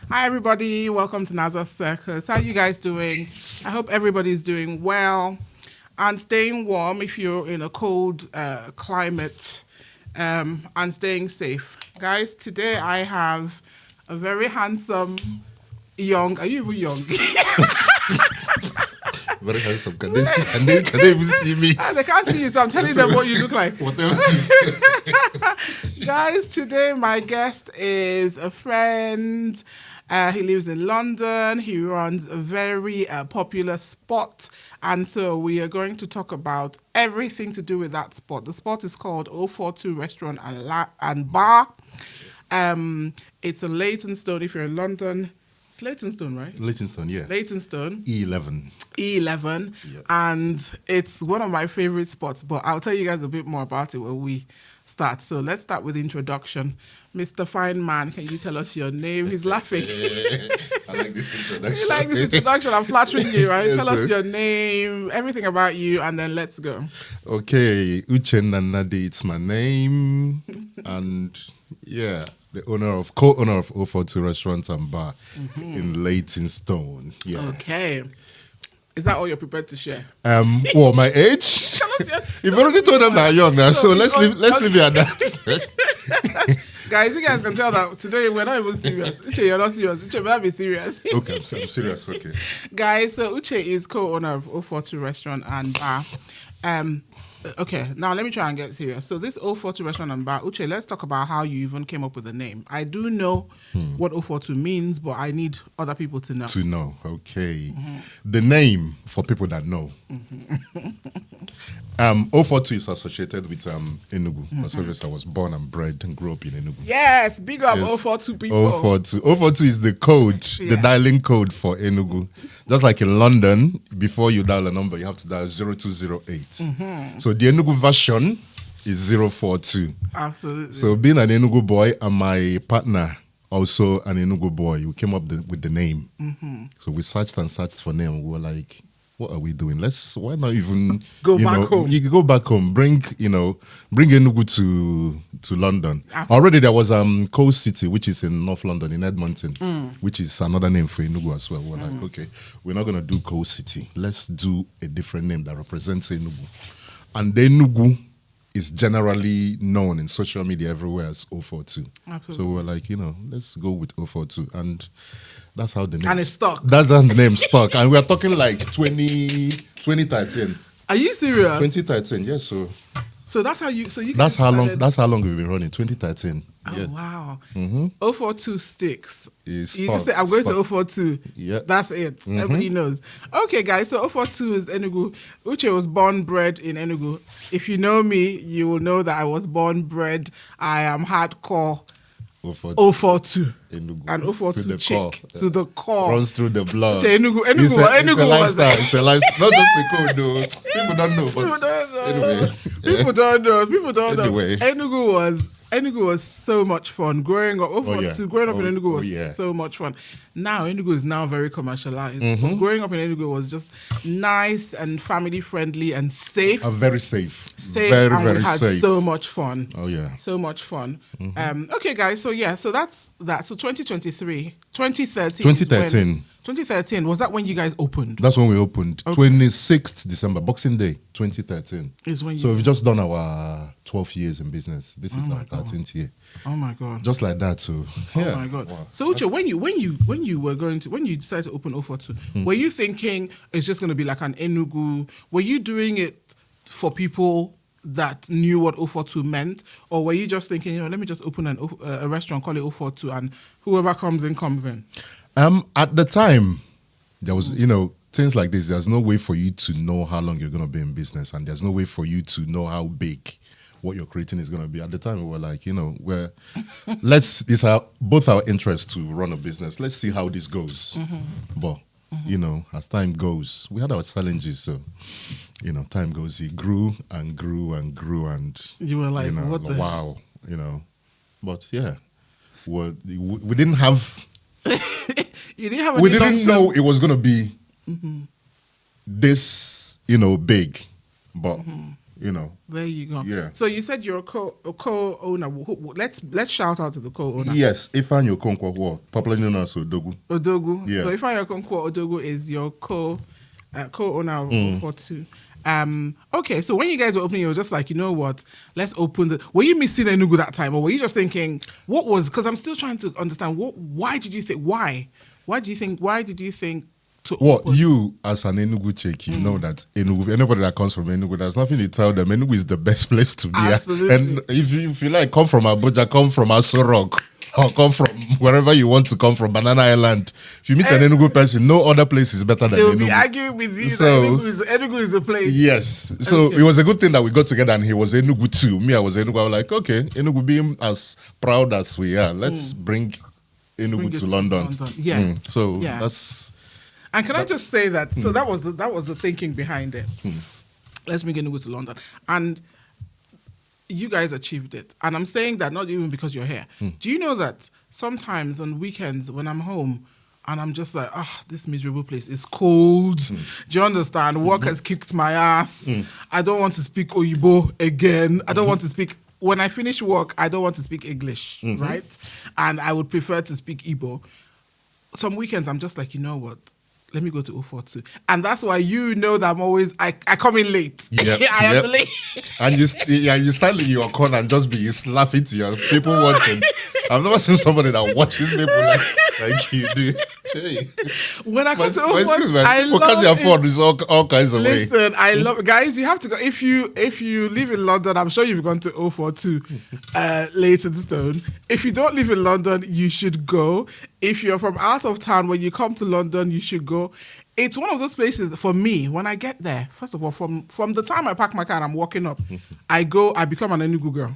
Hi everybody, welcome to Naza Circus. How are you guys doing? I hope everybody's doing well and staying warm if you're in a cold climate, and staying safe. Guys, today I have a very handsome young, are you even young? Very handsome. Can they even see me? They can't see you, so I'm telling them what you look like. Whatever you say. Guys, today my guest is a friend. He lives in London. He runs a very popular spot. And so we are going to talk about everything to do with that spot. The spot is called 042 Restaurant and Bar. It's in Leytonstone if you're in London. It's Leytonstone, right? Leytonstone, yeah. Leytonstone. E11. Yep. And it's one of my favorite spots, but I'll tell you guys a bit more about it when we start. So let's start with the introduction. Mr. Fine Man, can you tell us your name? He's laughing. I like this introduction. You like this introduction? I'm flattering you, right? Yes, tell us sir. your name, everything about you, and then let's go. Okay, Uche Nnadi, it's my name. And yeah, the co-owner of 042 Restaurant and Bar in Leytonstone. Yeah. Okay. Is that all you're prepared to share? Well, my age? Tell us your... You've already told them that I'm young now, so let's leave it at that. Guys, you guys can tell that today we're not even serious. Uche, you're not serious. Uche, better be serious. Okay, I'm serious, okay. Guys, so Uche is co-owner of 042 Restaurant and Bar. Okay, now let me try and get serious. So this 042 Restaurant and Bar, Uche, let's talk about how you even came up with the name. I do know what 042 means, but I need other people to know. To know, okay. The name, for people that know, 042 is associated with Enugu. I was born and bred and grew up in Enugu. Yes, big up Yes. 042 people. 042 is the code, the dialing code for Enugu. Just like in London, before you dial a number, you have to dial 0208. So the Enugu version is 042. Absolutely. So being an Enugu boy and my partner, also an Enugu boy, we came up with the name. So we searched for name. We were like, what are we doing? Why not even Go back home. You go back home, bring Enugu to London. Absolutely. Already there was Coast City, which is in North London, in Edmonton, which is another name for Enugu as well. We're like, okay, we're not gonna do Coast City. Let's do a different name that represents Enugu. And Enugu is generally known in social media everywhere as 042. Absolutely. So we're like, let's go with 042. And that's how the name... And it's stuck. That's how the name stuck. And we're talking like 2013. Are you serious? 2013, yes. So that's how you... So you that's guys how long. started- That's how long we've been running. 2013. Oh, Yeah. wow. 042 sticks. It's You stuck, just say, I'm going stuck. to 042. Yeah. That's it. Everybody knows. Okay, guys, so 042 is Enugu. Uche was born, bred in Enugu. If you know me, you will know that I was born, bred. I am hardcore 042. Enugu. And 042 To the chick. core. To the core. Runs through the blood. Uche, Enugu It's a was lifestyle. It's a lifestyle. Not just a code, though. People don't know. But People don't know. Anyway. People don't know. People don't Anyway. know. Enugu was so much fun. Growing up, growing up in Enugu was so much fun. Now, Enugu is now very commercialized. But growing up in Enugu was just nice and family friendly and safe. Very safe. Very, very we had safe. so much fun. Oh, yeah. So much fun. Okay, guys. So that's that. So 2013. 2013. 2013. Was that when you guys opened? That's when we opened. Okay. 26th December, Boxing Day, 2013. Is when you... So we've just done our 12 years in business. This is our 13th year. Oh my God. Just like that, so yeah. Oh my God. Wow. So Uche, when you decided to open 042, were you thinking it's just going to be like an Enugu? Were you doing it for people that knew what 042 meant, or were you just thinking, let me just open a restaurant, call it 042, and whoever comes in comes in? At the time, there was things like this. There's no way for you to know how long you're going to be in business, and there's no way for you to know how big what you're creating is going to be. At the time, we were like, it's both our interest to run a business. Let's see how this goes. But as time goes, we had our challenges. So, time goes, it grew and grew and grew, and you were like, what the wow, But yeah, we didn't have. You didn't have. We didn't know it was going to be this, big, but you know. There you go. Yeah. So you said you're a co-owner. Let's shout out to the co-owner. Yes, Ifeanyi Okonkwo, popularly known as Odogu. Odogu. Yeah. So Ifeanyi Okonkwo Odogu is your co-owner of 042. Okay, so when you guys were opening, you were just like, you know what? Let's open the. Were you missing Enugu that time, or were you just thinking what was? Because I'm still trying to understand Why did you think? Why? Why did you think? Well, you as an Enugu chick, you know that Enugu, anybody that comes from Enugu, there's nothing to tell them. Enugu is the best place to be. Absolutely. And if you like, come from Abuja, come from Aso Rock, or come from wherever you want to come from, Banana Island. If you meet an Enugu person, no other place is better than They will Enugu. be arguing with you So, that Enugu is the place. Yes. So Okay. it was a good thing that we got together and he was Enugu too. Me, I was Enugu. I was like, okay, Enugu being as proud as we are, let's bring Enugu Bring it to London. Yeah. So Yeah. that's... And can I just say that? So that was the thinking behind it. Let's bring Enugu to London, and you guys achieved it. And I'm saying that not even because you're here. Do you know that sometimes on weekends when I'm home and I'm just like, this miserable place is cold. Do you understand? Work has kicked my ass. I don't want to speak Oyibo again. I don't want to speak. When I finish work, I don't want to speak English, right? And I would prefer to speak Igbo. Some weekends I'm just like, you know what? Let me go to 042. And that's why you know that I'm always, I come in late. Yep, I am late. And you stand in your corner and just be laughing to your people watching. I've never seen somebody that watches people like you do. Hey. When I come to Excuse 042, me, I people love can't it. afford this all kinds of ways. Listen, I love it. Guys, you have to go. If you live in London, I'm sure you've gone to 042 Leytonstone. If you don't live in London, you should go. If you're from out of town, when you come to London, you should go. It's one of those places for me, when I get there, first of all, from the time I park my car and I'm walking up, I become an Enugu girl.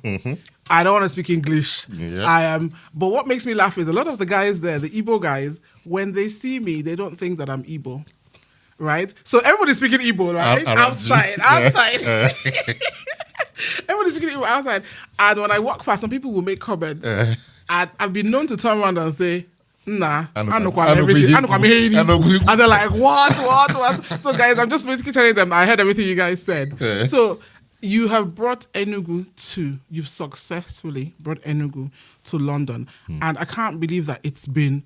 I don't want to speak English. Yeah. But what makes me laugh is a lot of the guys there, the Igbo guys, when they see me, they don't think that I'm Igbo. Right? So everybody's speaking Igbo, right? Outside. Everybody's speaking Igbo outside. And when I walk past, some people will make comments. And I've been known to turn around and say, nah, I know everything. And they're like, what? So guys, I'm just basically telling them I heard everything you guys said. So you have brought you've successfully brought Enugu to London. And I can't believe that it's been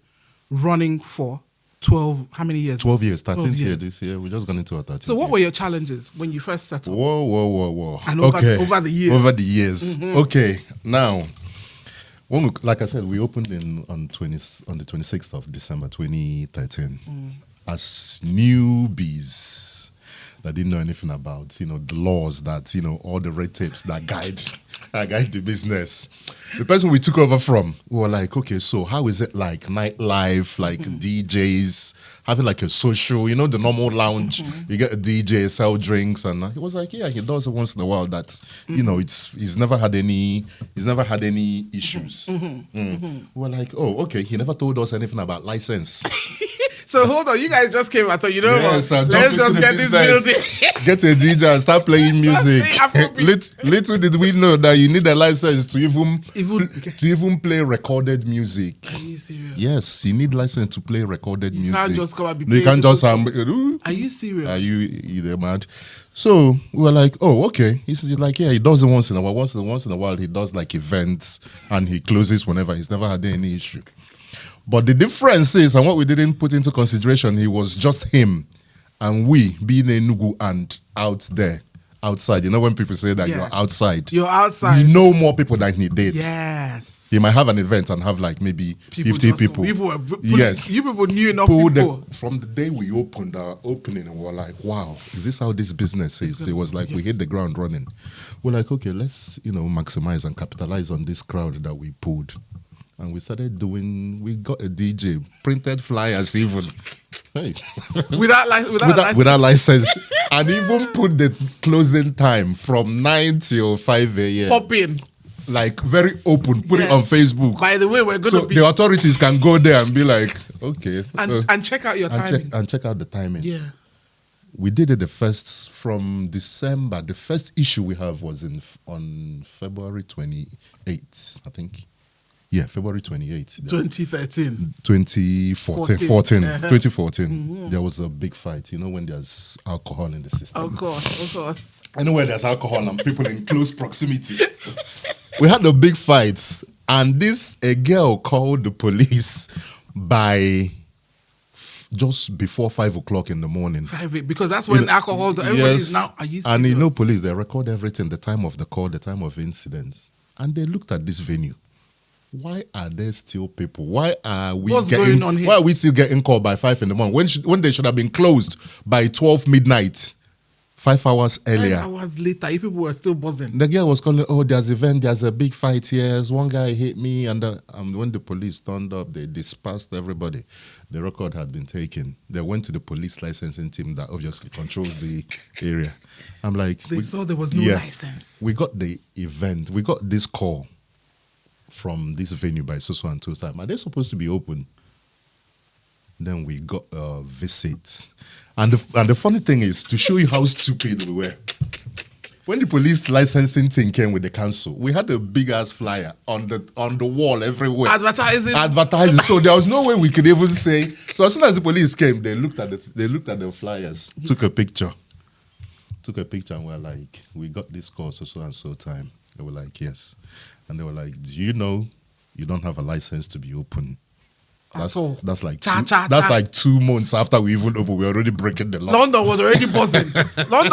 running for 12, how many years? 12 years, 13th year this year. We just gone into our 13th So what were your challenges when you first settled? Whoa. And over the years. Over the years. Okay, now... like I said, we opened on the 26th of December 2013 as newbies that didn't know anything about, the laws that, all the red tapes that guide the business. The person we took over from, we were like, okay, so how is it like nightlife, like DJs, having like a social, the normal lounge, you get a DJ, sell drinks, and he was like, yeah, he does it once in a while. That he's never had any issues. We were like, oh, okay, he never told us anything about license. So hold on, you guys just came. I thought, yes, what? Let's just get this building. Get a DJ and start playing music. Little did we know that you need a license to even play recorded music. Are you serious? Yes, you need license to play recorded music. You can't just come and be you can't just Are you serious? Are you mad? So we were like, oh, okay. He's like, yeah, he does it once in a while. Once in a while, he does like events and he closes whenever. He's never had any issue. But the difference is, and what we didn't put into consideration, he was just him and we being Enugu and outside. When people say that you're outside. We know more people than he did. Yes. He might have an event and have like maybe 50 people. Yes. You people knew enough people. From the day we opened our opening, we were like, wow, is this how this business is? It was like we hit the ground running. We're like, okay, let's, maximize and capitalize on this crowd that we pulled. And we started we got a DJ, printed flyers even. Hey. Without license. And even put the closing time from 9 till 5 a.m. Pop in. Like very open, put it on Facebook. By the way, we're going to be... the authorities can go there and be like, okay. And check out your timing. And check out the timing. Yeah. We did it from December. The first issue we have was on February 28th, I think. Yeah, February 28th. 2013. 2014. There was a big fight. You know, when there's alcohol in the system. Of course. Anywhere there's alcohol and people in close proximity. We had a big fight, and a girl called the police by just before 5 o'clock in the morning. Because that's when alcohol. Everybody is now. Are you serious? And police, they record everything, the time of the call, the time of incident, and they looked at this venue. Why are there still people? Why are we going on here? Why are we still getting called by 5 in the morning when they should have been closed by 12 midnight, 5 hours earlier? 5 hours later, people were still buzzing. The girl was calling, there's a big fight here. One guy hit me, and when the police turned up, they dispersed everybody. The record had been taken. They went to the police licensing team that obviously controls the area. I'm like, they saw there was no license. We got the event. We got this call from this venue by so and so time. Are they supposed to be open? Then we got a visit. And the funny thing is, to show you how stupid we were, when the police licensing thing came with the council, we had a big ass flyer on the wall everywhere. Advertising. So there was no way we could even say. So as soon as the police came, they looked at the flyers, took a picture, and we're like, we got this call so and so time. They were like, yes. And they were like, do you know you don't have a license to be open? That's like 2 months after we even opened. We're already breaking the law. London was already buzzing. About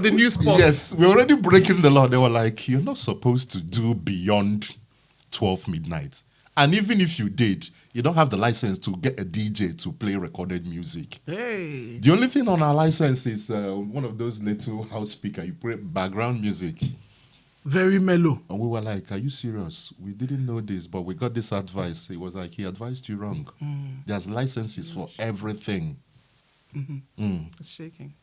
the new spots. Yes, we're already breaking the law. They were like, you're not supposed to do beyond 12 midnight. And even if you did, you don't have the license to get a DJ to play recorded music. Hey. The only thing on our license is one of those little house speakers. You play background music. Very mellow. And we were like, are you serious? We didn't know this, but we got this advice. It was like, he advised you wrong. There's licenses for everything. It's shaking.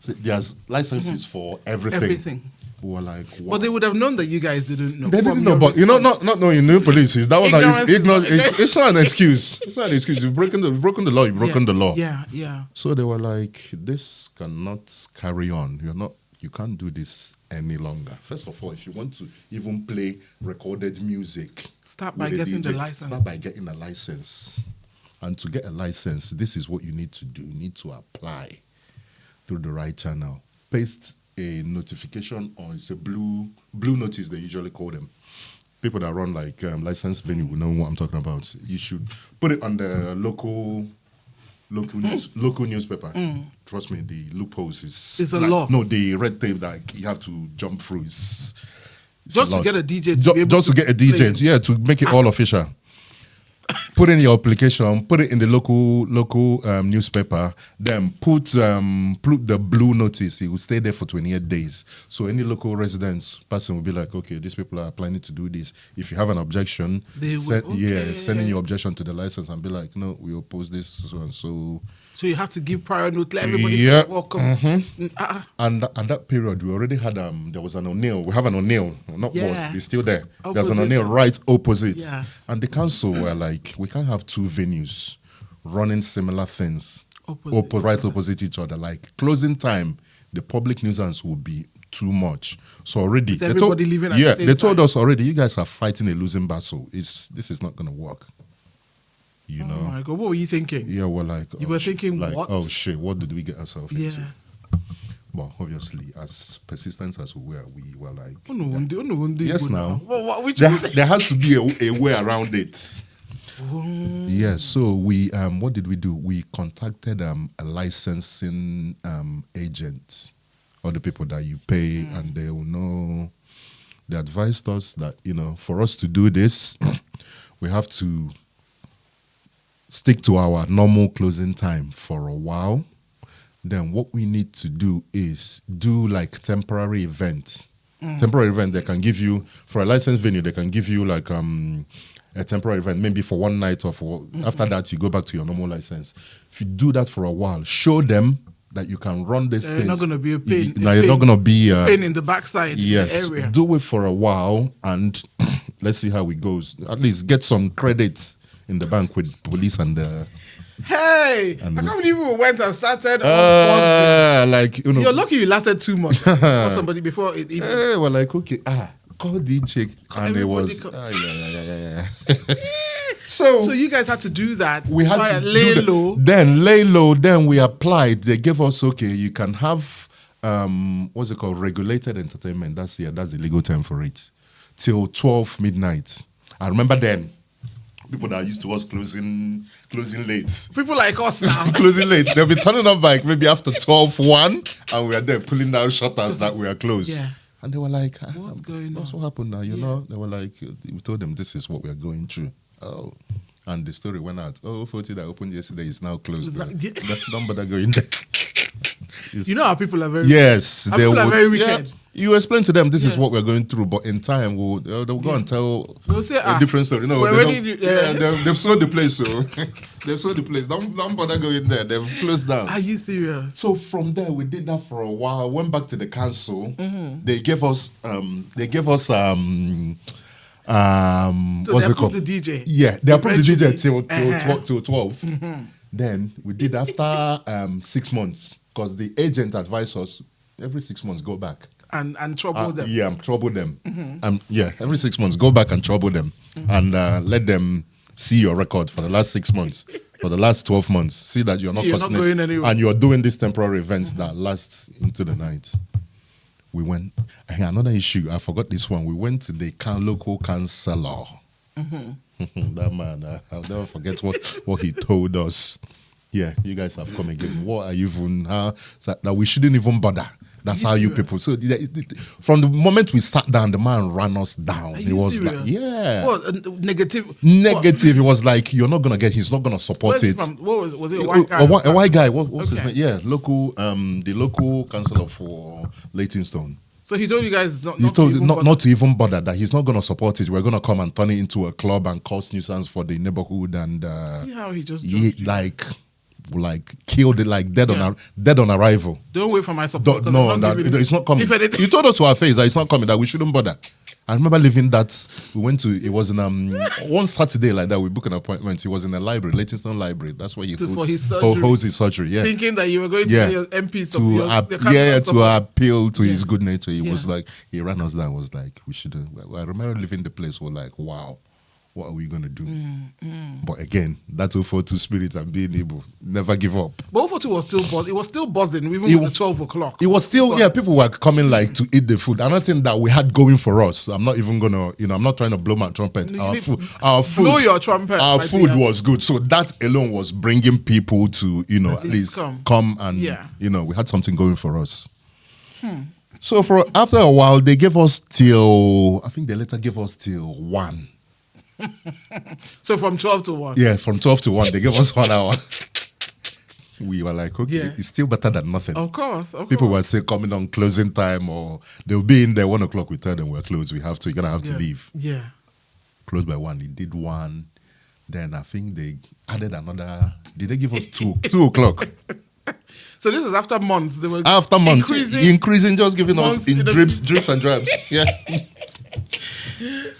So there's licenses for everything. We were like, wow. But they would have known that you guys didn't know. They didn't know, but not knowing new police is that one. It's not an excuse. It's not an excuse. You've broken the law. You've broken the law. Yeah. So they were like, this cannot carry on. You can't do this any longer. First of all, if you want to even play recorded music, start by getting the license. Start by getting a license. And to get a license, this is what you need to do. You need to apply through the right channel. Paste a notification on, it's a blue notice, they usually call them. People that run like license venue will know what I'm talking about. You should put it on the local newspaper. Trust me, the loopholes is a law. No, the red tape that you have to jump through is just to get a DJ to make it all official. Put in your application, put it in the local newspaper, then put the blue notice. It will stay there for 28 days. So any local person will be like, okay, these people are planning to do this. If you have an objection, send in your objection to the license and be like, no, we oppose this, so and so. So you have to give prior note, let everybody welcome. And at that period, we already had there was an O'Neill. We have an O'Neill, not was. It's still there. There's an O'Neill right opposite. Yes. And the council were like, we can't have two venues running similar things, right opposite each other. Like closing time, the public nuisance will be too much. So already they told us already, you guys are fighting a losing battle. This is not going to work. You know. Oh my God, what were you thinking? Yeah, well, like you were thinking, like, what? Oh shit, what did we get ourselves into? Well, obviously, as persistent as we were like, yes, now there has to be a way around it. Yes, so we what did we do? We contacted a licensing agent, or the people that you pay, and they will know. They advised us that for us to do this, we have to stick to our normal closing time for a while. Then what we need to do is do like temporary events. Temporary event, they can give you, for a licensed venue, they can give you like a temporary event, maybe for one night or for after that you go back to your normal license. If you do that for a while, show them that you can run this thing. You're not going to be a pain. You're not going to be a pain in the backside. Yes, in the area. Do it for a while and let's see how it goes. At least get some credit in the bank with police and hey, I can't believe we went and started. Like you're lucky you lasted 2 months for somebody before it even. Hey, well, like okay, called the chick, and it was yeah. So you guys had to do that. We had try to and lay do low. Then lay low. Then we applied. They gave us you can have what's it called? Regulated entertainment. That's the legal term for it. Till 12 midnight. I remember then. People that are used to us closing late. People like us now. Closing late. They'll be turning up like maybe after 12:1, and we are there pulling down shutters that we are closed. Yeah. And they were like, what's going on? What's what happened now? You know? They were like, we told them this is what we are going through. Oh. And the story went out. 40 that opened yesterday is now closed. Don't bother going there. You know how people are very Yes. people are very wicked. Yeah, you explain to them this is what we're going through, but in time they'll go and tell a different story. No, they've sold the place, so they've sold the place. Don't bother going there. They've closed down. Are you serious? So from there we did that for a while. Went back to the council. Mm-hmm. They gave us so what's they it called? approved the DJ. Yeah, they approved the DJ till 12. Mm-hmm. Then we did after 6 months, because the agent advised us every 6 months go back and trouble them. Yeah, trouble them. Mm-hmm. Every 6 months go back and trouble them, and let them see your record for the last 6 months, for the last 12 months. See that you're not going anywhere, and you're doing these temporary events that last into the night. We went. Another issue, I forgot this one. We went to the local councillor. Mm-hmm. That man, I'll never forget what he told us. Yeah, you guys have come again. What are you even? That we shouldn't even bother. That's how you people. So from the moment we sat down, the man ran us down. He was serious? Like, yeah. What, negative? Negative. He was like, you're not gonna get. He's not gonna support it. What was it? A white guy? A white guy. What's his name? Yeah, the local councillor for Leytonstone. So he told you guys not to even bother, that he's not going to support it. We're going to come and turn it into a club and cause nuisance for the neighborhood, and see how he just like killed it, like dead on arrival. Don't wait for my support. No, it's not coming. He told us to our face that it's not coming, that we shouldn't bother. I remember leaving that. We went to, it was in one Saturday like that, we booked an appointment. He was in a library, Leytonstone Library. That's where he holds his surgery. Yeah. Thinking that you were going to get your MPs to appeal to his good nature. He was like, he ran us down, was like, we shouldn't. I remember leaving the place, we're like, wow, what are we going to do? But again, that 042 spirit and being able, never give up. But 042 was still buzzing, even with the 12 o'clock. It was still, people were coming like to eat the food. Another thing that we had going for us, I'm not even going to, I'm not trying to blow my trumpet. Our food, blow your trumpet. Our food was good. So that alone was bringing people to, at least come and, we had something going for us. So after a while, they gave us till 1. So from 12 to 1? Yeah, from 12 to 1. They gave us 1 hour. We were like, okay, it's still better than nothing. Of course. People were saying coming on closing time, or they'll be in there 1 o'clock. We tell them we're closed. You're going to have to leave. Yeah. Closed by 1. They did 1. Then I think they added another. Did they give us 2 o'clock? So this is after months. They were increasing, just giving us in drips and drabs. Yeah.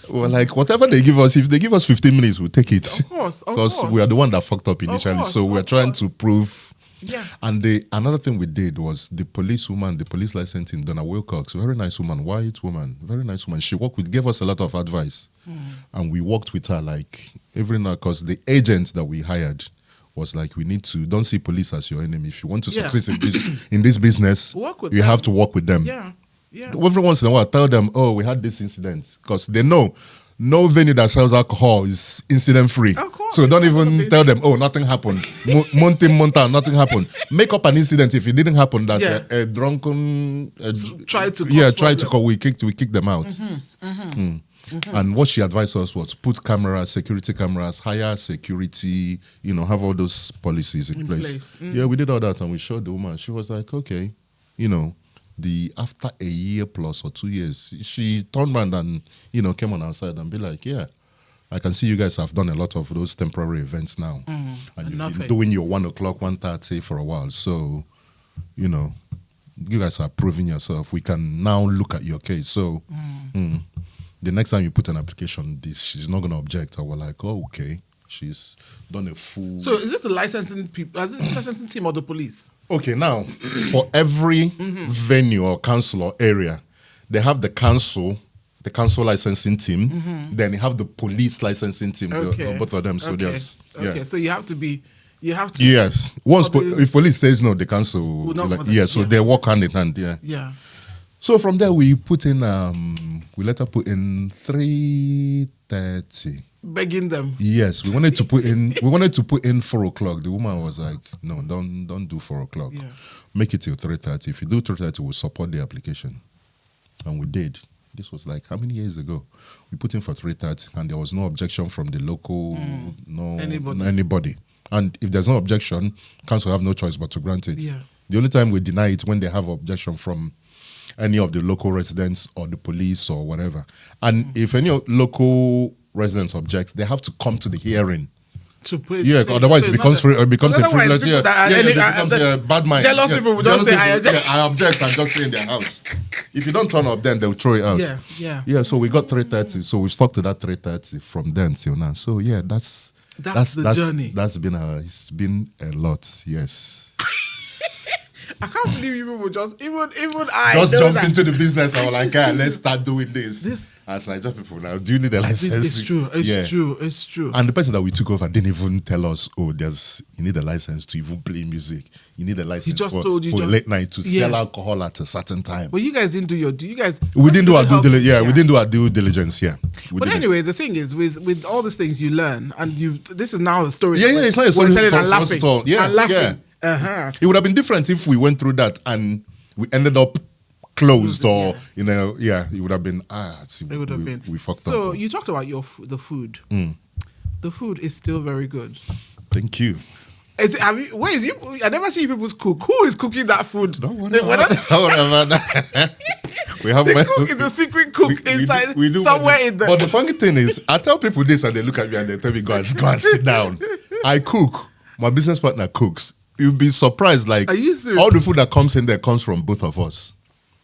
We're like, whatever they give us, if they give us 15 minutes, we'll take it. Of course. Because we are the one that fucked up initially. So we're trying to prove. Yeah. And another thing we did was the police licensing, Donna Wilcox, very nice woman, white woman, very nice woman. She gave us a lot of advice. And we worked with her like every night, because the agent that we hired was like, don't see police as your enemy. If you want to succeed in this business, you have to work with them. Yeah. Yeah. Every once in a while, tell them, we had this incident, because they know no venue that sells alcohol is incident free. Of course. So don't even tell them, nothing happened. Month in, month out, nothing happened. Make up an incident if it didn't happen, that a drunken tried to call. We kicked them out. And what she advised us was put security cameras, higher security, have all those policies in place. Yeah, we did all that, and we showed the woman. She was like, okay, after a year plus or 2 years, she turned around and, came on our side and be like, yeah, I can see you guys have done a lot of those temporary events now. And you've been doing your 1 o'clock, 1:30 for a while. So, you guys are proving yourself. We can now look at your case. So, the next time you put an application, she's not going to object. I was like, oh, okay. She's done a full... So is this the licensing people? Is this the licensing team or the police? Okay, now, for every venue or council or area, they have the council the council licensing team. Then you have the police licensing team. Both of them. So there's So you have to be. You have to. Yes. Once if police says no, the council will not so they work hand in hand. Yeah. So from there we put in we later put in 3:30. Begging them. Yes, we wanted to put in 4:00. The woman was like, "No, don't do 4:00. Yeah. Make it till 3:30. If you do 3:30, we'll support the application." And we did. This was like how many years ago? We put in for 3:30, and there was no objection from the local, anybody. And if there's no objection, council have no choice but to grant it. Yeah. The only time we deny it when they have objection from any of the local residents or the police or whatever. And if any local residents object, they have to come to the hearing. Otherwise it becomes a frivolous. Bad mind. Jealous people will just say, I object and just stay in their house. If you don't turn up, then they'll throw it out. Yeah. So we got 3:30. So we stuck to that 3:30 from then till now. So yeah, that's the journey. It's been a lot. Yes. I can't believe you people just even jumped into the business. I was like, let's start doing this. As Nigerian people now, do you need a license? It's true. It's true. And the person that we took over didn't even tell us, you need a license to even play music. You need a license for late night to sell alcohol at a certain time. But you guys didn't do We didn't do our due diligence. Yeah, we didn't do our due diligence. Yeah. But anyway, the thing is, with all these things you learn, and this is now a story. Yeah, it's not a story for us to tell. Yeah, laughing. It would have been different if we went through that and we ended up closed, or it would have been we fucked up. So you talked about the food. The food is still very good. Thank you. I never see people cook. Who is cooking that food? Don't worry about that. We have the cook is a secret cook inside somewhere in there. But the funny thing is, I tell people this and they look at me and they tell me, go and sit down. I cook. My business partner cooks. You'll be surprised. Like, all the food that comes in there comes from both of us.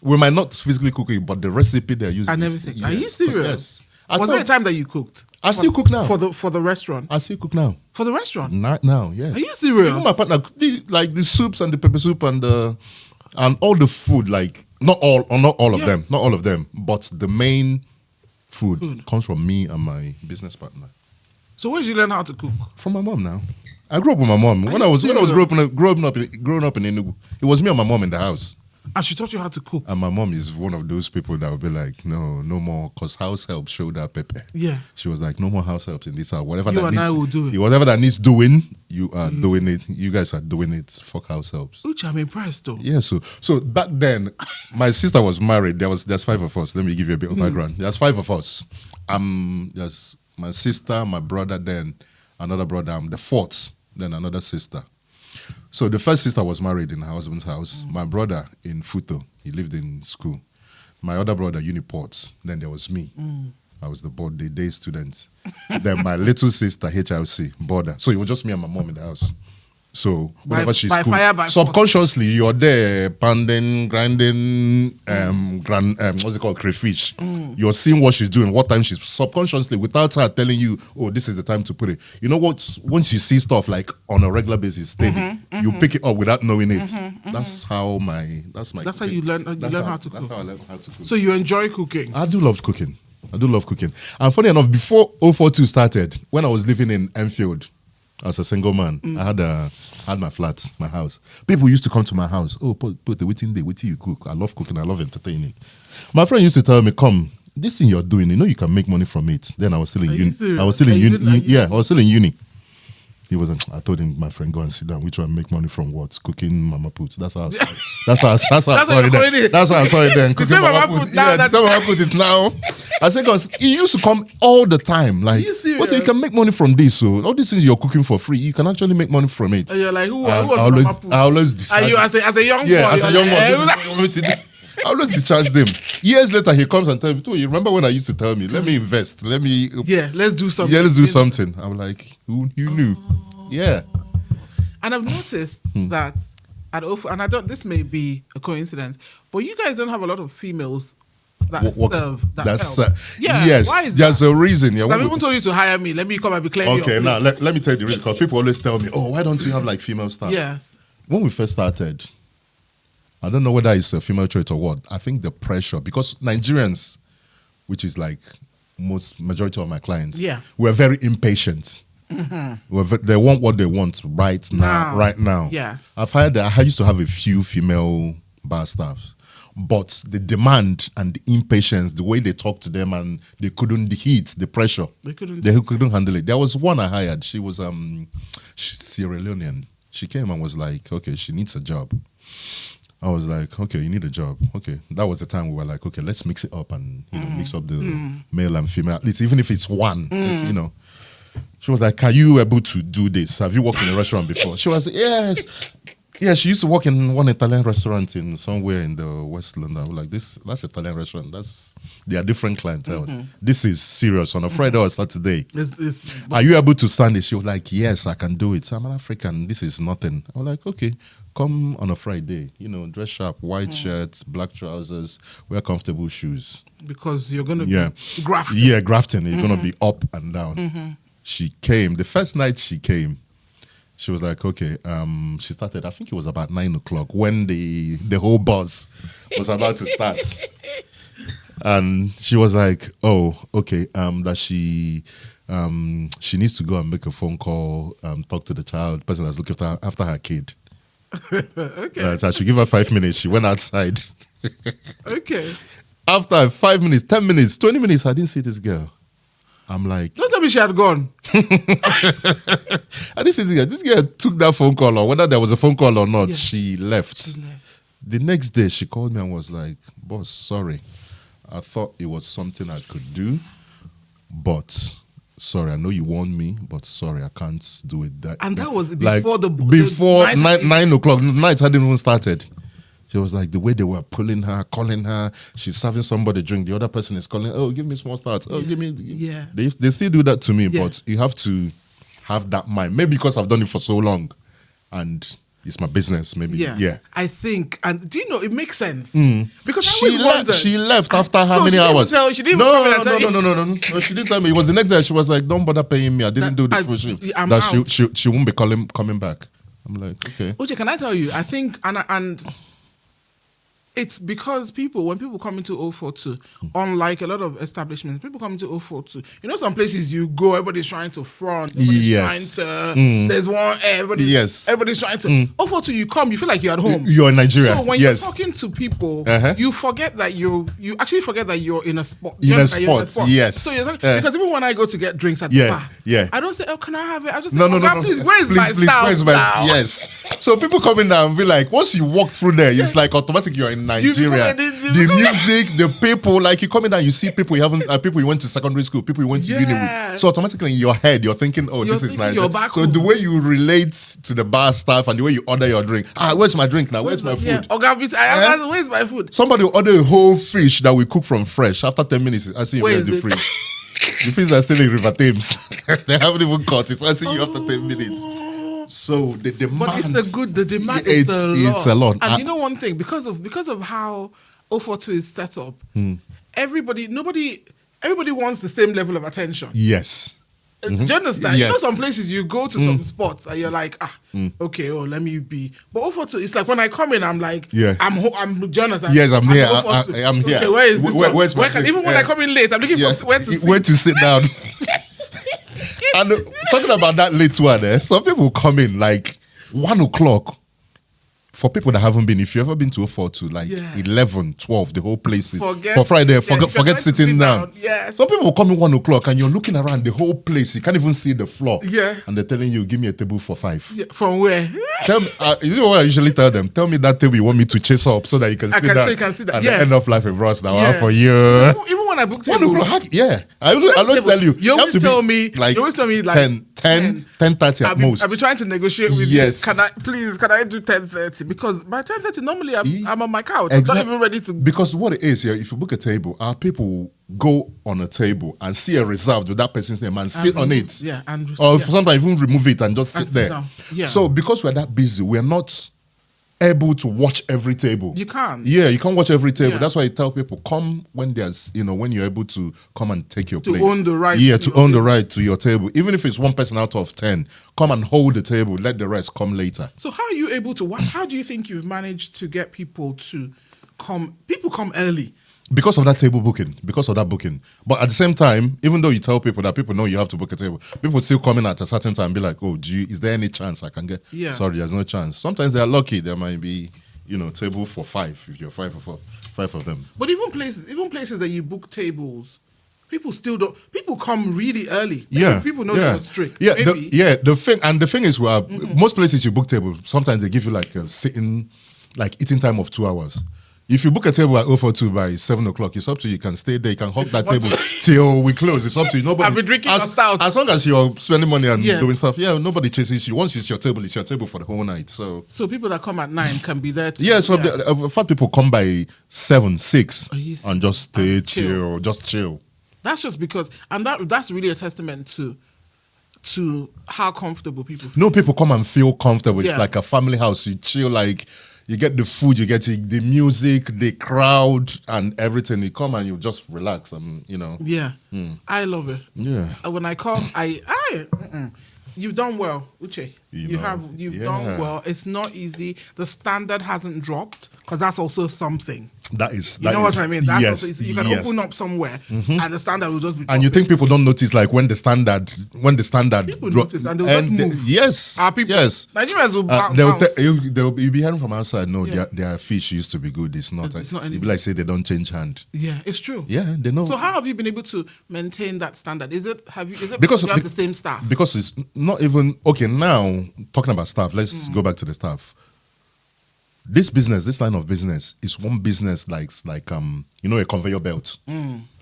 We might not physically cook it, but the recipe they're using and everything. Are you serious? Yes. Was there a time that you cooked? I still cook now for the restaurant. I still cook now for the restaurant. Right now, yes. Are you serious? Even my partner, like the soups and the pepper soup and all the food. Like not all of them, but the main food comes from me and my business partner. So where did you learn how to cook? From my mom now. I grew up with my mom. When I was growing up in Enugu, it was me and my mom in the house. And she taught you how to cook. And my mom is one of those people that will be like, no more, because house help showed her pepper. Yeah. She was like, no more house helps in this house. Whatever I will do it. Whatever that needs doing, you are doing it. You guys are doing it. Fuck house helps. Uche, I'm impressed though. Yeah, so back then, my sister was married. There's 5 of us. Let me give you a bit of background. There's 5 of us. There's my sister, my brother, then another brother. I'm the 4th, then another sister. So the first sister was married in her husband's house. My brother in Futo, he lived in school. My other brother, Uniports. Then there was me. I was the day student. Then my little sister, HLC, border. So it was just me and my mom in the house. So whenever she's cool, subconsciously you're there pounding, grinding, what's it called, crayfish. You're seeing what she's doing, what time she's subconsciously, without her telling you, oh, this is the time to put it. You know what? Once you see stuff like on a regular basis, steady, you pick it up without knowing it. That's how you learn how to cook. That's how I learned how to cook. So you enjoy cooking? I do love cooking. And funny enough, before 042 started, when I was living in Enfield, as a single man, I had my flat, my house. People used to come to my house. Oh, put the waiting day, wait till you cook. I love cooking. I love entertaining. My friend used to tell me, "Come, this thing you're doing, you know you can make money from it." Then I was still in uni. I was still in uni. He wasn't. I told him, my friend, go and sit down. Which one make money from what? Cooking mama put. That's how I saw it. That's how I saw it then. That's how I saw it then. Cooking mama put. Yeah, that's how mama put is now. I said, because he used to come all the time. Like, but you can make money from this. So all these things you're cooking for free, you can actually make money from it. And you're like, who was mama put? I always decide. And you as a young boy. Yeah, as a young boy. I always discharge them. Years later, he comes and tells me, "You remember when I used to tell me, let me invest, let's do something." Yeah, let's do something. I'm like, who you knew? Yeah. And I've noticed that at Ofo, and this may be a coincidence, but you guys don't have a lot of females that serve. Help. Yes. Why is there's a reason. Yeah. I've even told you to hire me. Let me come and be clearing. Okay, now let me tell you the reason, because people always tell me, "Oh, why don't you have like female staff?" Yes. When we first started, I don't know whether it's a female trait or what. I think the pressure, because Nigerians, which is like majority of my clients, Yeah. were very impatient. They want what they want right now. Yes. I used to have a few female bar staff, but the demand and the impatience, the way they talk to them, and they couldn't the heat, the pressure, they couldn't handle it. There was one I hired. She was she's Sierra Leonean. She came and was like, okay, she needs a job. I was like, okay, you need a job. Okay. That was the time we were like, okay, let's mix it up and mix up the male and female, at least even if it's one, it's, She was like, are you able to do this? Have you worked in a restaurant before? She was like, yes. Yeah, she used to work in one Italian restaurant in somewhere in the West London. I was like, that's Italian restaurant. They are different clientele. This is serious. On a Friday or Saturday. Are you able to stand it? She was like, yes, I can do it. I'm an African. This is nothing. I was like, okay, come on a Friday. Dress sharp, white shirts, black trousers, wear comfortable shoes. Because you're going to be grafting. Yeah, grafting. You're going to be up and down. She came. The first night she came, she was like, okay, she started, I think it was about 9 o'clock when the whole buzz was about to start. And she was like, oh, okay, that she needs to go and make a phone call, talk to the child, person that's looking after her kid. Okay. So I should give her 5 minutes. She went outside. Okay. After 5 minutes, 10 minutes, 20 minutes, I didn't see this girl. I'm like, don't tell me she had gone. I didn't see this girl. This girl took that phone call, or whether there was a phone call or not, she left. The next day, she called me and was like, boss, sorry. I thought it was something I could do, but sorry, I know you warned me, but sorry, I can't do it. And that was before before 9 o'clock. The night hadn't even started. She was like, the way they were pulling her, calling her, she's serving somebody drink. The other person is calling, oh, give me small start. Oh, give me. Yeah. They still do that to me, but you have to have that mind. Maybe because I've done it for so long and it's my business, maybe. Yeah. I think, and do you know, it makes sense. Because I always wondered. She left after how many hours? She didn't come in and tell No. She didn't tell me. It was the next day. She was like, don't bother paying me. I didn't do the full shift. She won't be coming back. I'm like, okay. Uche, can I tell you, I think, and it's because when people come into 042, unlike a lot of establishments, people come into 042. Some places you go, everybody's trying to front, everybody's trying to, there's one, everybody's trying to. 042, you come, you feel like you're at home. You're in Nigeria. So when you're talking to people, you forget that you actually forget that you're in a spot. In a spot, yes. So you're because even when I go to get drinks at the bar, I don't say, oh, can I have it? I just say, no. Please, where's my style? Yes. So people come in there and be like, once you walk through there, it's like automatically you're in Nigeria. The music, the people, like you come in and you see people people you went to secondary school, people you went to uni with. So automatically in your head, you're thinking, oh, this is Nigeria. So the way you relate to the bar staff and the way you order your drink, where's my drink now? Where's my food? Where's my food? Somebody will order a whole fish that we cook from fresh. After 10 minutes, I see you in the fridge. The fish are still in River Thames. They haven't even caught it. So I see you after 10 minutes. So the demand, but the demand is a lot. It's a lot. And you know one thing, because of how 042 is set up, everybody wants the same level of attention. Yes. Do you understand? Yes. Some places you go to some spots and you're like, okay, let me be. But 042, it's like when I come in, I'm like, I'm Jonas. Yes, I'm here. I'm here. Okay, where is this? Where's my even when I come in late, I'm looking for where to sit down. And talking about that late one, some people come in like 1 o'clock. For people that haven't been, if you've ever been to 042, like 11, 12, the whole place is for Friday, forget sitting down. Yes. Some people will come in 1 o'clock and you're looking around the whole place. You can't even see the floor. Yeah. And they're telling you, give me a table for 5. Yeah. From where? Tell me, you know what I usually tell them? Tell me that table you want me to chase up so that you can sit down. So you can sit down. At the end of life in Ross now. For you. Even when I booked 1 o'clock, I always tell you. You always tell me like 10:30 at most. I've been trying to negotiate with you. Can I do 10:30? Because by 10:30 normally I'm on my couch. Exactly. I'm not even ready to. Because what it is here, if you book a table, our people go on a table and see a reserved with that person's name and sit on it. Yeah, or sometimes even remove it and just sit there. Down. Yeah. So because we're that busy, we're not able to watch every table. You can't. Yeah, you can't watch every table. Yeah. That's why I tell people, come when there's, when you're able to come and take your place. To own the right. Yeah, to own the right to your table. Even if it's one person out of 10, come and hold the table. Let the rest come later. So how are you able to, how do you think you've managed to get people to come, people come early? Because of that table booking, because of that booking. But at the same time, even though you tell people that people know you have to book a table, people still come in at a certain time and be like, oh, is there any chance I can get? Yeah. Sorry, there's no chance. Sometimes they're lucky. There might be, table for 5 if you're 5 of them. But even places that you book tables, people still don't. People come really early. Yeah, people know you're strict. Yeah, Maybe. the thing is, most places you book tables, sometimes they give you like a eating time of 2 hours. If you book a table at 042 by 7 o'clock, it's up to you. You can stay there. You can hop that table till we close. It's up to you. Nobody. I've been drinking stout. As long as you're spending money and doing stuff, nobody chases you. Once it's your table for the whole night. So people that come at 9 can be there. Fat people come by 7, 6 and just stay chill. Just chill. That's just because, and that's really a testament to how comfortable people feel. No, people come and feel comfortable. It's like a family house. You chill, like you get the food, you get the music, the crowd, and everything. You come and you just relax, Yeah, I love it. Yeah. When I come, you've done well, Uche. You've done well. It's not easy. The standard hasn't dropped because that's also something. What I mean? That's also, you can open up somewhere and the standard will just be dropping. And you think people don't notice, like when the standard people notice and they'll just move. Yes. Our people, yes. Nigerians will bounce. You'll be hearing from outside, no, their fish used to be good. It's not. It's not anymore. You'll be like, say they don't change hand. Yeah, it's true. Yeah, they know. So how have you been able to maintain that standard? Is it because you have the same staff? Because it's not even, okay, now, talking about staff, let's go back to the staff. This line of business is one business like a conveyor belt.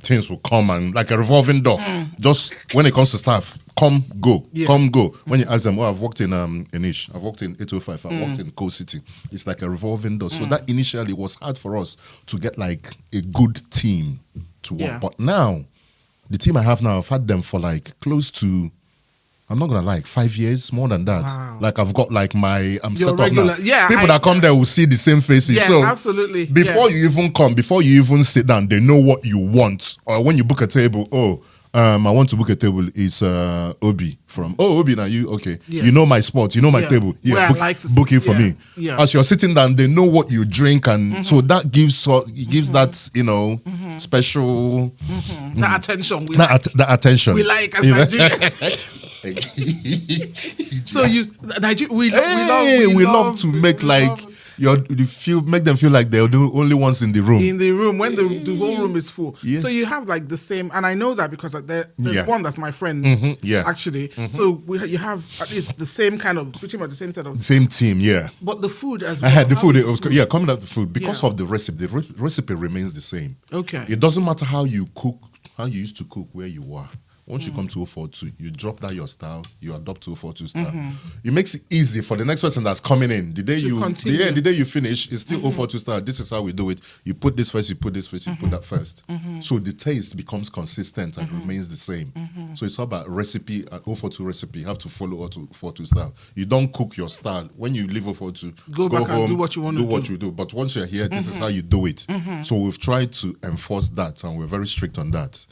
Things will come and like a revolving door. Just when it comes to staff, come go. When you ask them, I've worked in Enish, I've worked in 805, I've worked in Coast City. It's like a revolving door. So that initially was hard for us to get like a good team to work. Yeah. But now, the team I have now, I've had them for like close to, I'm not gonna 5 years, more than that. Wow. Like I've got like I'm set up now. Yeah, people that come there will see the same faces. Yeah, so absolutely. Before you even come, before you even sit down, they know what you want. Or when you book a table, I want to book a table. It's Obi from Obi. Now you okay? Yeah. You know my spot. You know my table. Yeah, book it for me. Yeah. As you're sitting down, they know what you drink, and so that gives that special that attention. That attention we like as Nigerians. So we love to make make them feel like they're the only ones in the room. In the room when the whole room is full. Yeah. So you have like the same, and I know that because there's one that's my friend. Actually. So you have at least the same kind of pretty much the same set of same team. Yeah. But the food as well. I had the food. Coming up the food because of the recipe. The recipe remains the same. Okay. It doesn't matter how you cook, how you used to cook, where you were. Once you come to 042, you drop that your style, you adopt to 042 style. It makes it easy for the next person that's coming in. The day you finish, it's still 042 style. This is how we do it. You put this first, you put this first, you put that first. So the taste becomes consistent and remains the same. So it's all about recipe, 042 recipe. You have to follow 042 style. You don't cook your style. When you leave 042, go back home, and do what you want to do. Do what you do. But once you're here, this is how you do it. So we've tried to enforce that, and we're very strict on that.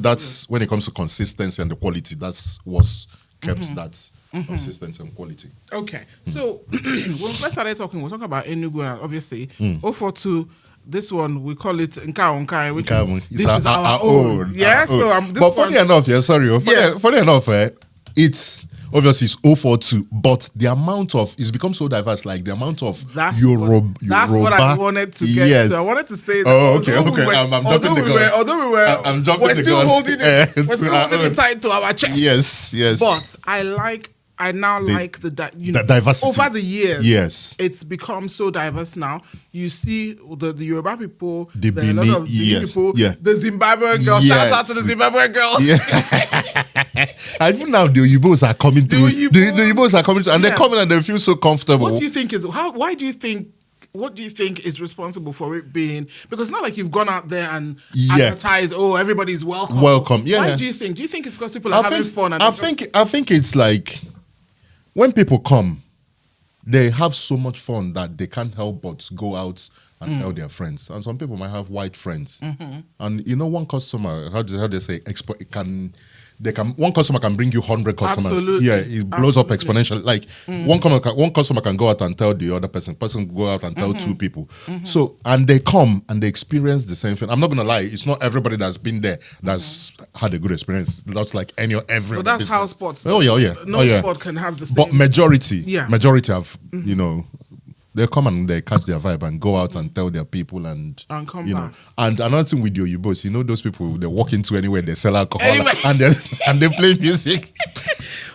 That's when it comes to consistency and the quality, that's what's kept that consistency and quality. Okay. So when we first started talking, we're talking about Enugu, and obviously 042. This one we call it Nka, which is our own. Yeah. But funny enough, funny enough, it's obviously it's 042, but the amount of it's become so diverse, like the amount of Yoruba. That's what I wanted to get to. I wanted to say that. Oh, okay. I'm jumping the gun. Although we're still holding it tight to our chest. Yes. But I now like the diversity. Over the years, yes, it's become so diverse now. You see the Yoruba people, the Benin people, the Zimbabwean girls. Yes. Shout out to the Zimbabwean girls. Yeah. And even now, the Oyibos are coming to the Oyibos are coming to, and they're coming and they feel so comfortable. What do you think what do you think is responsible for it being? Because it's not like you've gone out there and advertised, everybody's welcome. Welcome, yeah. Why do you think? Do you think it's because people are having fun? And I think it's like when people come, they have so much fun that they can't help but go out and tell their friends. And some people might have white friends. And one customer, how do they say, one customer can bring you 100 customers. Absolutely. Yeah, it blows up exponentially. Like one customer can go out and tell the other person go out and tell two people. So, and they come and they experience the same thing. I'm not gonna lie, it's not everybody that's been there that's had a good experience. That's like every But that's business. how sports. Oh yeah. No sport can have the same. But majority have, they come and they catch their vibe and go out and tell their people and come back. And another thing with your Yubos, those people, they walk into anywhere, they sell alcohol Anyway. and they play music.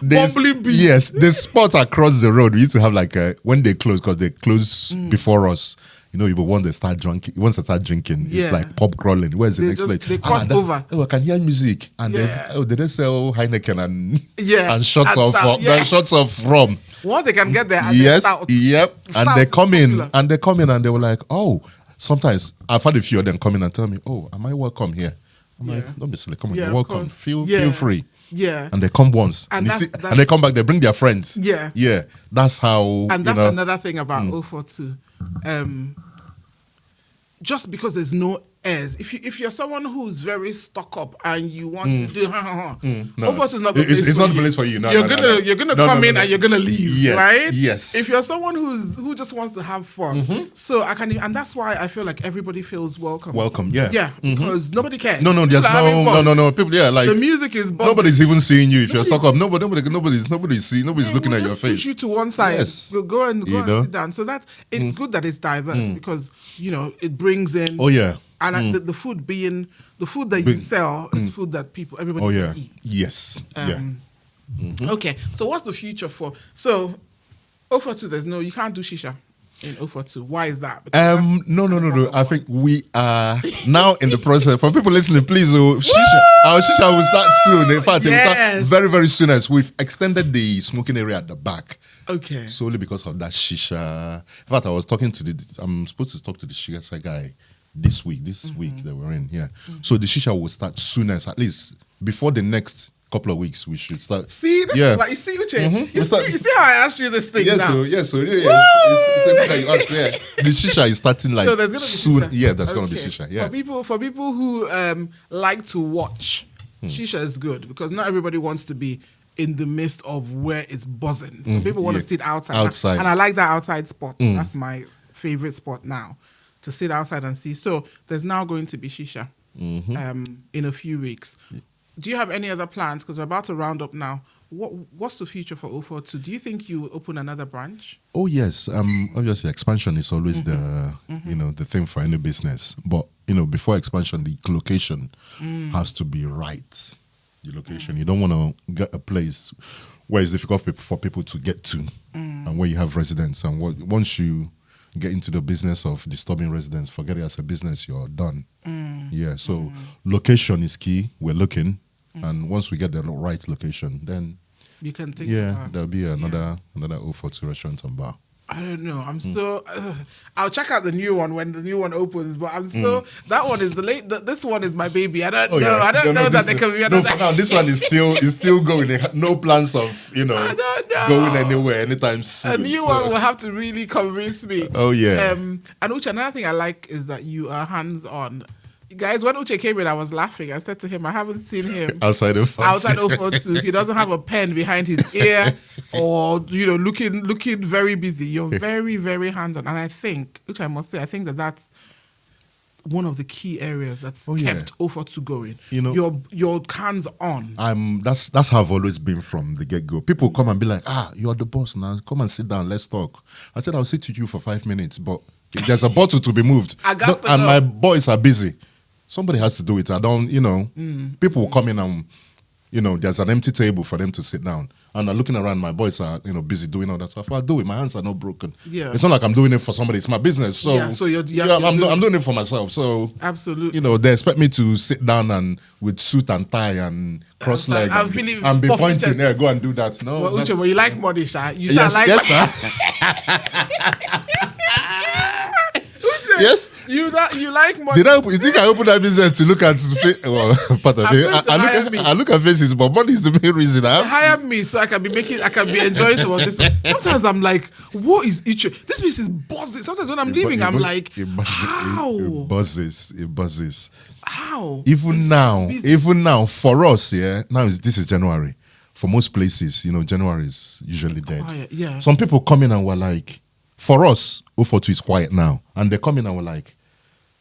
Bubbling beats. Yes, the spots across the road, we used to have like when they close, because they close before us. Once they start drinking, it's like pub crawling. Where's the next place? They cross over. I can hear music, and they just sell Heineken and shots and of stuff, shots of rum. Once they can get there, and Yes, stout. yep. Stout And they is come in, popular. and they were like, oh. Sometimes I've had a few of them come in and tell me, oh, am I welcome here? I'm like, don't be silly. Come on, Yeah, you're of welcome. course. Feel free. Yeah. And they come once, And and, that's- and they come back. They bring their friends. Yeah. yeah. That's how. And that's another thing about 042. Just because there's no airs, if you're someone who's very stuck up and you want to do No. 042 is not the place It's for not the you. place for you. No, you're no, gonna no, no. you're gonna No, come no, in no. and you're gonna leave, Yes, right? yes. If you're someone who just wants to have fun, so I can, and that's why I feel like everybody feels welcome. Welcome, yeah. Yeah, because nobody cares. No, there's People are having fun. no. People, like The music is buzzing. nobody's even seeing you if you're stuck up. Nobody's looking We'll at your just push face. you to one side. Yes. We'll go and You know? sit down. So that it's good that it's diverse because it brings in. Oh yeah. And the food that you sell is food that everybody Oh yeah. can eat. Yes. Yeah. Okay, so what's the future for? So 042, you can't do shisha in 042. Why is that? Because No. I think we are now in the process. For people listening, please, our shisha will start soon. In fact, it will start Yes. very, very soon, as we've extended the smoking area at the back. Okay. Solely because of that shisha. In fact, I'm supposed to talk to the shisha guy this week that we're in. Yeah. So the shisha will start soonest, at least before the next couple of weeks. We should start. See, this is like, you see, Uche, you see how I asked you this thing now. Yes, so yeah. It's a good that you asked, yeah. The shisha is starting like So there's gonna be soon. shisha. Yeah, there's gonna be shisha. Yeah. For people who like to watch, shisha is good because not everybody wants to be in the midst of where it's buzzing. Some people want to sit outside. And I like that outside spot. That's my favorite spot now, to sit outside and see. So there's now going to be shisha in a few weeks. Do you have any other plans? Because we're about to round up now. What's the future for 042? Do you think you will open another branch? Oh yes. Obviously expansion is always the the thing for any business. But before expansion, the location has to be right. The location. You don't want to get a place where it's difficult for people to get to, and where you have residents. And once you get into the business of disturbing residents, forget it as a business, you're done. Yeah. So location is key. We're looking, and once we get the right location, then You can think. there'll be another 042 restaurant and bar. I don't know. I'm so. I'll check out the new one when the new one opens. But I'm so. That one is this one is my baby. I don't know. Yeah. I don't know that there can be No, another. for now, this one is still going. They have no plans of I don't know. going anywhere anytime soon. A new one will have to really convince me. Oh yeah. And Uche, another thing I like is that you are hands on. Guys, when Uche came in, I was laughing. I said to him, I haven't seen him outside of 042. He doesn't have a pen behind his ear or, looking very busy. You're very, very hands-on. And I think, which I must say, I think that's one of the key areas that's kept 042 going. Your hands-on. That's how I've always been from the get-go. People come and be like, you're the boss now. Come and sit down. Let's talk. I said, I'll sit with you for 5 minutes, but there's a bottle to be moved. And my boys are busy. Somebody has to do it. I don't, people will come in and, there's an empty table for them to sit down. And I'm looking around, my boys are, busy doing all that stuff. I do it. My hands are not broken. Yeah. It's not like I'm doing it for somebody. It's my business. So, I'm doing it for myself. So, absolutely. They expect me to sit down and with suit and tie and cross leg and be pointing there, go and do that. No. Well, Uche, you like money, Sha. You like Yes. You like money. You think I opened that business to look at part of it? I look at faces, but money is the main reason. They hired me so I can be enjoying some of this. Sometimes I'm like, what is Uche? This place is buzzing. Sometimes when I'm leaving, I'm like, how? It buzzes. How? Wow. Even now, for us, this is January. For most places, January is usually dead. Quiet, yeah. Some people come in and were like, for us, 042 is quiet now. And they come in and were like,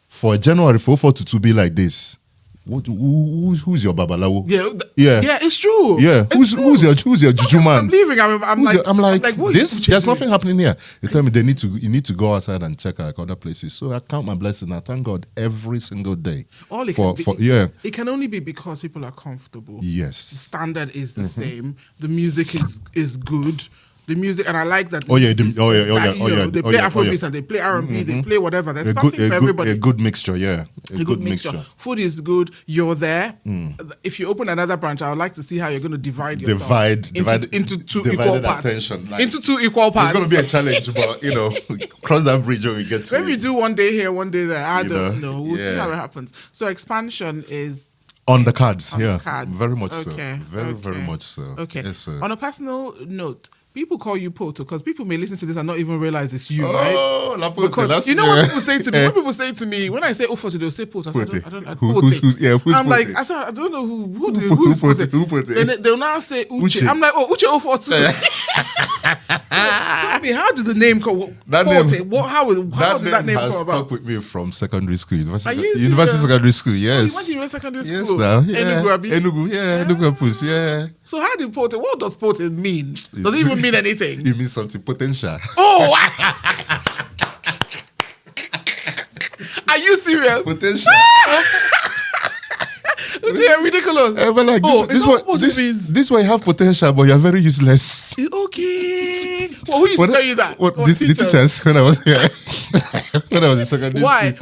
for January, for 042 to be like this, who's your babalawo? Yeah, it's true. Yeah, who's your juju man? I'm leaving. I'm like, this. There's nothing happening here. They tell me you need to go outside and check like other places. So I count my blessings. I thank God every single day. It can only be because people are comfortable. Yes, the standard is the same. The music is good. The music, and I like that. They play Afrobeats and they play R&B, they play whatever. There's something for everybody. A good mixture, yeah. A good mixture. Food is good. You're there. If you open another branch, I would like to see how you're going to divide yourself into two equal parts. Into two equal parts. It's going to be a challenge, but cross that bridge when we get to it. Maybe do one day here, one day there. I don't know. We'll see how it happens. So expansion is on the cards. Very much so. Very much so. Okay. Yes, sir. On a personal note, people call you Poto because people may listen to this and not even realize it's you, right? Oh, because what people say to me? What people say to me when I say Poto, they'll say Poto. I don't. Who's I'm like, I don't know who's Poto. They'll now say Uche. I'm like, Uche 042. So, tell me, how did the name come? How did that name come about? Stuck with me from secondary school, university secondary school. Yes. You went to university secondary yes, school. Now, Enugu, Enugu, yeah. So how did Poto? What does Poto mean? Does it even mean anything? It means something potential. Oh! Are you serious? Potential. They're ridiculous. But like this way you have potential, but you're very useless. Okay. Well, who used to tell you that? The teachers when I was here. When I was in secondary school. Why?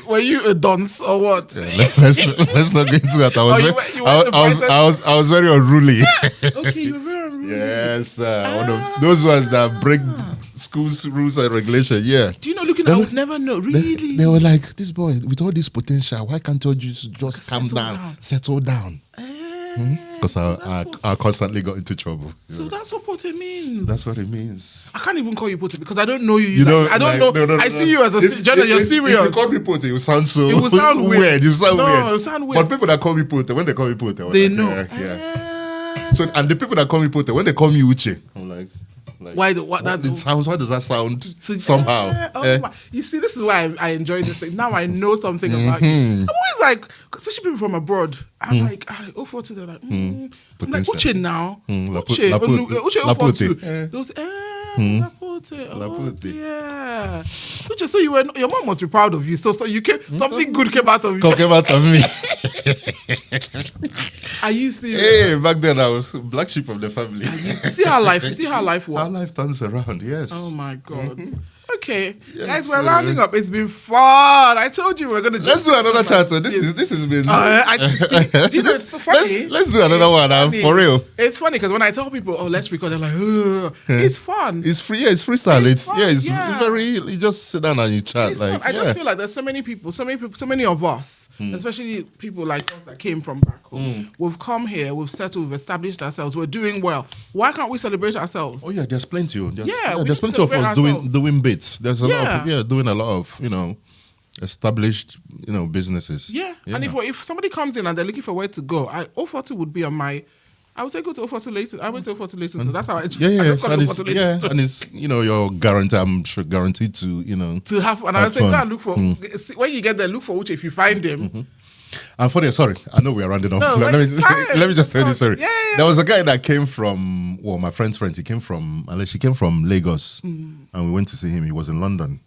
Were you a dunce or what? Yeah, let's not get into that. I was very unruly. Okay, you were very unruly. Yes, one of those ones that break school's rules and regulations. Yeah. Do you know? Looking, I would never know. Really? They were like, this boy with all this potential, why can't you just calm down, settle down? Because I constantly got into trouble. So that's what Poto means. That's what it means. I can't even call you Poto because I don't know you. I don't know. No. I see you as a journalist. You're serious. If you call me Poto, it will sound so. It will sound weird. It will sound weird. It will sound weird. But people that call me Poto, when they call me Poto, they know. Yeah. So and the people that call me Poto, when they call me Uche, I'm like. Why does that sound somehow? You see, this is why I enjoy this thing. Now I know something about you. I'm always like, especially people from abroad. I'm like, 042. They're like, I'm like Uche now. Uche 042. They'll say, Lapote. Yeah. Uche, so your mom must be proud of you. So you came, something good came out of you. Came out of me. Are you serious? Hey, back then I was black sheep of the family. You see how life works. How life turns around, yes. Oh my God. Okay, yes, guys, we're rounding up. It's been fun. I told you we're gonna. Let's do another chat. So this has been. Do you know, it's so funny. Let's do another one. For real. It's funny because when I tell people, "Oh, let's record," they're like, "Ugh." It's fun. It's free. Yeah, it's freestyle. It's very. You just sit down and you chat. It's fun. I just feel like there's so many people, so many of us, especially people like us that came from back home. We've come here, we've settled, we've established ourselves. We're doing well. Why can't we celebrate ourselves? Oh yeah, there's plenty. There's plenty of us doing bits. There's a lot of people doing a lot of, established, businesses. Yeah. And if somebody comes in and they're looking for where to go, 042 would be on my. I would say go to 042 Leytonstone. I would say 042 Leytonstone. So that's how I. And it's you're guaranteed. I'm sure guaranteed to to have. And I would say go and look for when you get there. Look for Uche if you find him. And funny, sorry, I know we are rounding off. No, let me just tell you this story. Yeah. There was a guy that came from, my friend's friend. He came from Lagos, and we went to see him. He was in London.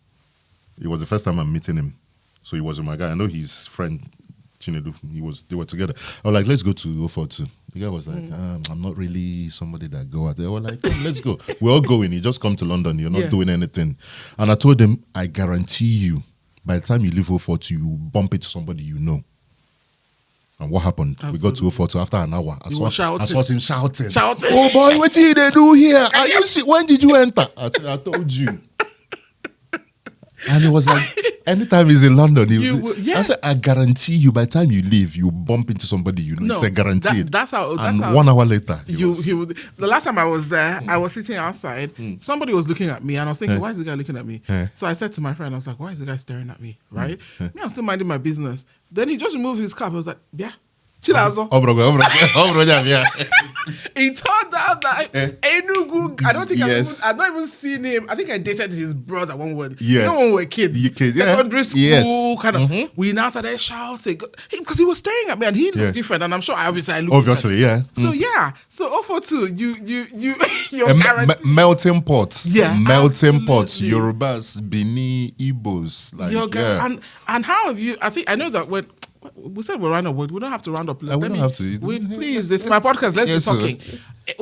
It was the first time I'm meeting him, so he was my guy. I know his friend Chinedu. They were together. I was like, let's go to 042. The guy was like, I'm not really somebody that go out there. I was like, let's go. We're all going. You just come to London. You're not doing anything. And I told him, I guarantee you, by the time you leave 042, you bump into somebody you know. And what happened? Absolutely. We got to 042 after an hour. I saw him shouting. Oh boy, what did they do here? When did you enter? I told you. And it was like, anytime he's in London, yeah. I said, I guarantee you, by the time you leave, you bump into somebody you know. No, It's a guaranteed. That's how. And 1 hour later, he would. The last time I was there, I was sitting outside. Somebody was looking at me, and I was thinking, why is the guy looking at me? So I said to my friend, I was like, why is the guy staring at me? Right? Me, I'm still minding my business. Then he just removed his cap. I was like, yeah. Chilazo. He turned out that Enugu, I don't think I've not even seen him. I think I dated his brother one word. Yeah. You know when we were kids. Secondary school, kind of. We now started shouting because he was staring at me and he looked different. And I'm sure I looked different. So So 042, you're melting pots. Yeah. Melting pots. Yorubas, Bini, Igbos. And how have you, I know that when we said we'll round up. We don't have to round up. We don't have to. Please, this is my podcast. Let's be talking.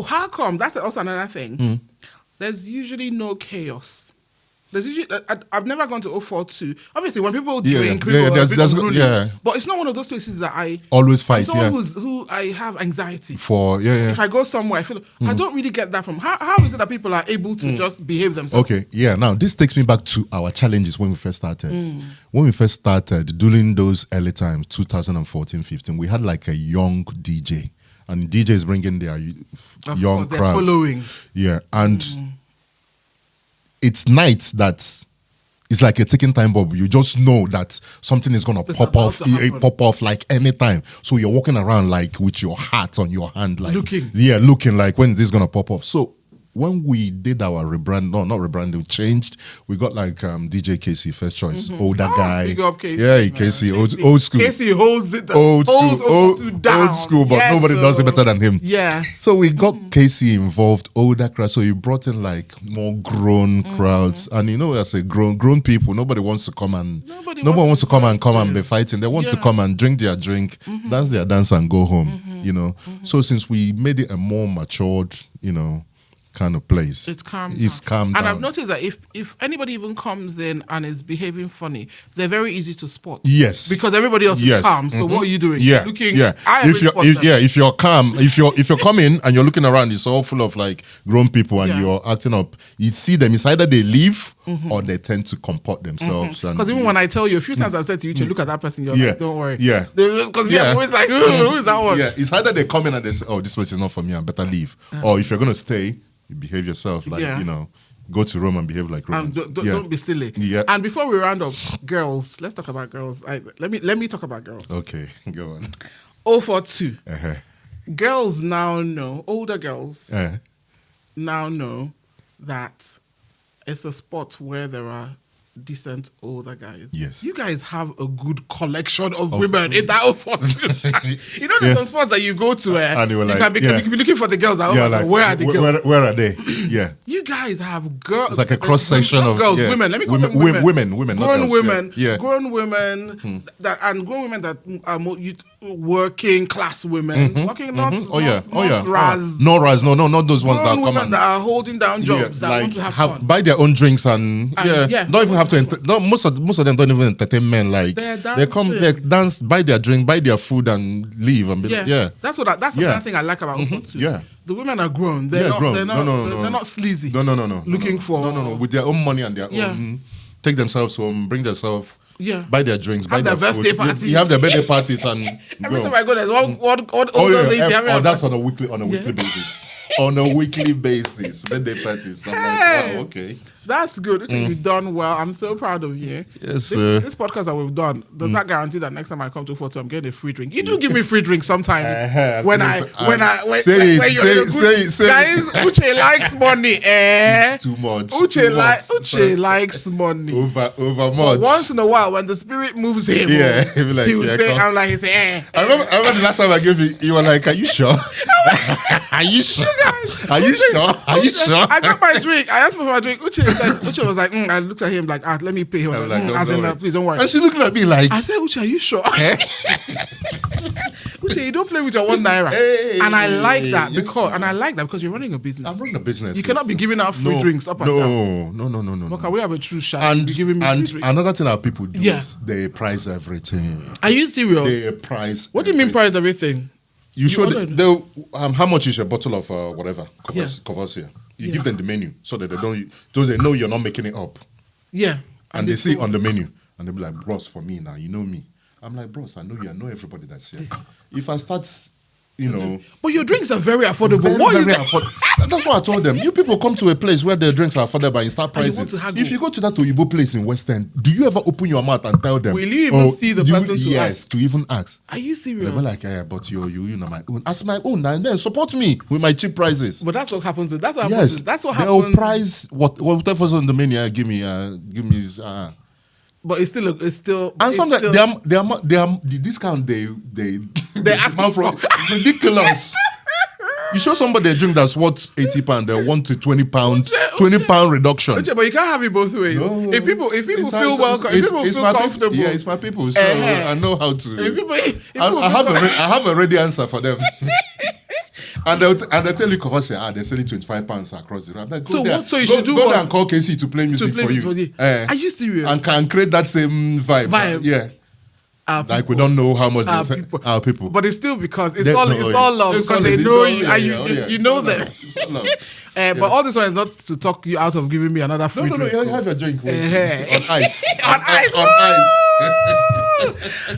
How come? That's also another thing. There's usually no chaos. There's usually I've never gone to 042. Obviously, when people drink, but it's not one of those places that I always fight. I'm someone who I have anxiety for. If I go somewhere, I feel I don't really get that from. How is it that people are able to just behave themselves? Okay, now this takes me back to our challenges when we first started. When we first started, during those early times, 2014-15, we had like a young DJ, and DJs bringing their young crowd following. Yeah, and it's nights that it's like a ticking time bomb. You just know that something is gonna pop off like anytime. So you're walking around like with your hat on your hand, like looking like when is this gonna pop off. So when we did our we changed. We got like DJ Casey, first choice, older guy. Big up Casey. Yeah, Casey, old school. Casey holds it down. Old school, but nobody does it better than him. Yeah. So we got Casey involved, older crowd. So he brought in like more grown crowds, and as a grown people, nobody wants to come and wants to come and be fighting. They want to come and drink their drink, dance their dance, and go home. So since we made it a more matured, kind of place. It's calm down. And I've noticed that if anybody even comes in and is behaving funny, they're very easy to spot. Yes. Because everybody else is calm. So what are you doing? Yeah. If you're calm, if you're coming and you're looking around, it's all full of like grown people and you're acting up, you see them, it's either they leave or they tend to comport themselves. Because even when I tell you, a few times I've said to you, look at that person, you're like, don't worry. Yeah. Because I'm always like, who is that one? Yeah. It's either they come in and they say, oh, this place is not for me, I better leave. Or if you're going to stay, you behave yourself like, go to Rome and behave like Romans. Don't be silly. Yeah. And before we round up, girls, let's talk about girls. Let me talk about girls. Okay, go on. 042. Girls now know, older girls now know that it's a spot where there are decent older guys. Yes. You guys have a good collection of women in that 042. There's some spots that you go to and you can be looking for the girls. Where are the girls? Where are they? Yeah. You guys have girls. It's like a cross section of girls, women. Let me call them women. Women. Grown women. Yeah. Grown women that are more working class women. Working not Raz. No Raz. No, not those ones that come women that are holding down jobs that want to have fun. Buy their own drinks and don't even have to. Most of them don't even entertain men. Like they come, they dance, buy their drink, buy their food, and leave. And that's another thing I like about too. Yeah, the women are grown. They're not sleazy. No. Looking for with their own money and their own. Take themselves home, bring themselves. Yeah, buy their drinks, buy their birthday parties. You have their birthday parties and every time I go, there's one older lady. That's on a weekly basis. On a weekly basis, birthday parties. I'm like, wow, okay. That's good. You've done well. I'm so proud of you. Yes, this podcast that we've done, does that guarantee that next time I come to 4 I'm getting a free drink? You do give me free drinks sometimes. When say it. Guys, Uche likes money. Too much. Uche likes money. Over much. But once in a while, when the spirit moves him, he will say, I'm like, he say, I remember the last time I gave you were like, are you sure? Are you sure? Are you sure? I got my drink. I asked for my drink. Uche was like, I looked at him like, let me pay. He was like, please don't worry. And she looked at me like, I said, Uche, are you sure? Uche, you don't play with your 1 naira. And I like that because you're running a business. I'm running a business. You cannot be giving out free drinks up and down. No. But can we have a true shot and be giving me free drinks? Another thing that people do is they price everything. Are you serious? They price. What do you mean price everything? You should. How much is a bottle of whatever covers here? You give them the menu so that they know you're not making it up. Yeah. And they see on the menu, and they'll be like, bros, for me now, you know me. I'm like, bros, I know you, I know everybody that's here. If I start, But your drinks are very affordable. very, What is very that? That's what I told them. You people come to a place where the drinks are affordable and you start And you pricing. want to haggle. If you go to that Oyibo place in West End, do you ever open your mouth and tell them? Will you even see the person to yes, ask? to even ask. Are you serious? They were like, yeah, but you know my own. As my own, and then support me with my cheap prices. But that's what happens. That's what Yes, happens. That's what they'll happens. price whatever's on the menu. Give me. But it's still. And it's sometimes still, the discount they ask demand for. ridiculous. You show somebody a drink that's worth £80, they want to £20 reduction. But you can't have it both ways. No. If people It's feel welcome, if people feel my comfortable, people. Yeah, it's my people, so I know how to. I have a ready answer for them. And they'll tell you, they're selling £25 across the road. Like, so there, what? So you should do go what? there and call KC to play music for you. Are you serious? And can create that same vibe. Yeah. Like we don't know how much our people. But it's still because it's all love because they know you and you know them. It's all love. But all this one is not to talk you out of giving me another free drink. No, you have your drink on ice. On ice. On ice.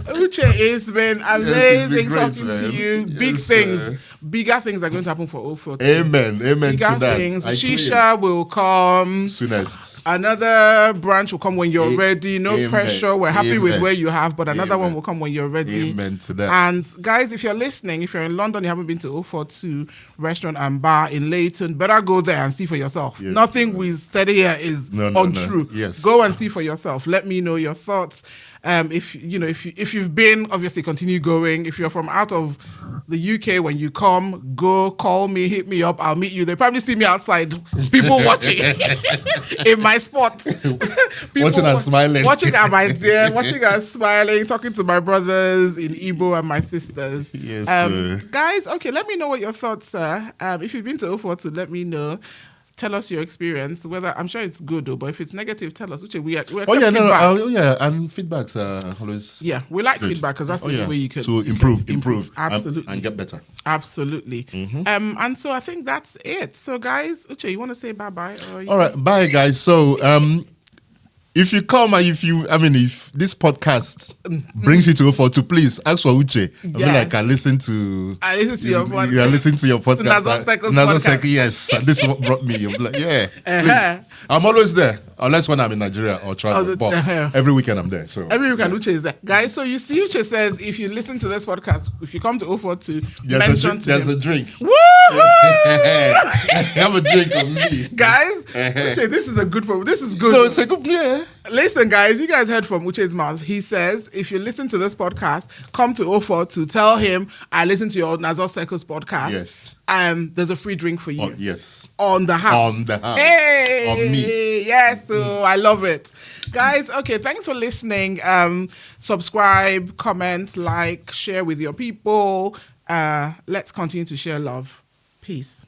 Uche, it's been amazing talking to you. Big Yes, things, bigger things are going to happen for Ofo. Amen to Bigger that. things. Shisha will come Soonest. Another branch will come when you're ready. No Amen. pressure. We're happy with Amen. where you have, but another Amen. one will come when you're ready. Amen to that. And guys, if you're listening, if you're in London, you haven't been to 042 Restaurant and Bar in Leyton, better go there and see for yourself. Yes. Nothing we said here is untrue. No. Yes. Go and see for yourself. Let me know your thoughts. If you've been, obviously continue going. If you're from out of the UK, when you come, go call me, hit me up. I'll meet you. They probably see me outside. People watching in my spot. Watching and smiling. Watching and my dear, watching and smiling, talking to my brothers in Igbo and my sisters. Yes, guys. Okay, let me know what your thoughts are. If you've been to 042, let me know. Tell us your experience. Whether I'm sure it's good though, but if it's negative, tell us. Uche, we're and feedbacks are always. Yeah, we like good. feedback because that's the way you can to improve, absolutely, and get better. Absolutely. And so I think that's it. So guys, Uche, you want to say bye bye? All right, bye guys. So if you come and if this podcast brings you to 042, please ask for Uche. I mean, like I listen to your podcast. You are listening to your podcast. Nazon Cycles yes. And this is what brought me. I'm like, yeah. I'm always there. Unless when I'm in Nigeria or traveling. But every weekend I'm there. So every weekend Uche is there. Guys, so you see Uche says if you listen to this podcast, if you come to 042, there's a drink. Woo! Have a drink with me. Guys, Uche, this is a good one. This is good. No, it's a good, yeah. Listen, guys, you guys heard from Uche's mouth. He says, if you listen to this podcast, come to 042, tell him I listen to your Nazon Cycles podcast. Yes. And there's a free drink for you. Yes. On the house. On the house. Hey! On me. Yes, so I love it. Guys, okay, thanks for listening. Subscribe, comment, like, share with your people. Let's continue to share love. Peace.